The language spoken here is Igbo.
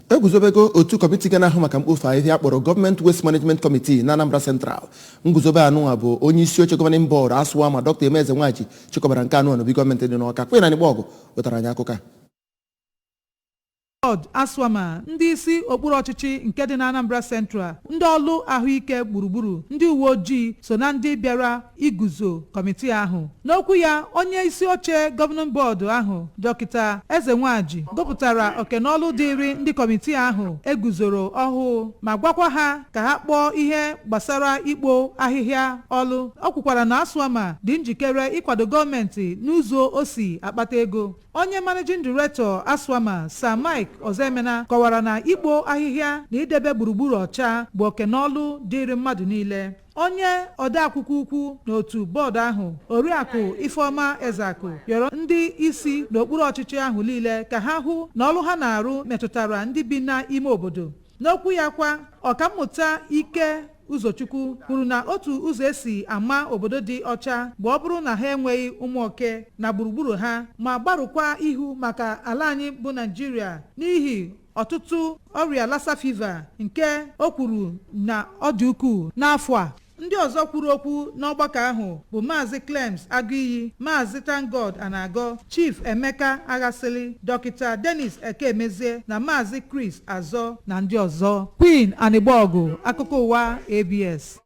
Eguzobego otu komiti ga-ahụ maka mkpofu ahịhịa kpọrọ Government Waste Management Committee na Anambra Central. Nguzobe anụnwa bụ onye isi oche Governing Board asụwa ma Dr. Emeze Nwaji chịkọbara nke anụ n'obi gọọmenti dị n'Awka. Kwe na Igbo ọgụ wetara anyị akụkọ. Aswama ndị isi okpuru ọchịchị nke dị na Anambra Central, ndị ọlụ ahụike gburugburu, ndị uwe ojii so na ndị bịara iguzo kọmiti ahụ. N'okwu ya, onye isi oche Governing Board ahụ Dr. Eze Nwaji gụpụtara okenọlụ dịrị ndị kọmiti ahụ eguzoro ọhụụ ma gwakwa ha ka ha kpọọ ihe gbasara ikpo ahịhịa ọlụ. Ọ kwukwara na Aswama dị njikere ịkwado gọọmenti n'ụzọ o si akpata ego. Onye Managing Director Aswama Sir Mike Ozemena kọwara na ikpo ahịhịa na idebe gburugburu ọcha bụ okenọlụ dịrị mmadụ niile. Onye odeakwụkwọ ukwu n'otu bọọdụ ahụ Oriakụ Ifeoma Ezeakụ rịọrọ ndị isi n'okpuru ọchịchị ahụ niile ka ha hụ na ọlụ ha na-arụ metụtara ndị bi n'ime obodo. N'okwu ya kwa, ọkammụta Ike Ụzọchukwu kwuru na otu ụzọ esi ama obodo dị ọcha bụ ọ bụrụ na ha enweghị ụmụ oke na gburugburu ha ma gbarụkwa ihu maka ala anyị bụ Naịjirịa n'ihi ọtụtụ ọrịa Lassa fever nke o kwuru na ọ dị ukwuu n'afọ a. Ndị ọzọ kwuru okwu n'ọgbakọ ahụ bụ Maazị Clems Agụiyi, Maazị Tangod Anago, Chief Emeka Aghasili, Dr. Dennis Ekemezie na Maazị Chris Azọ na ndị ọzọ. Queen Anigbogu, akụkọ ụwa ABS.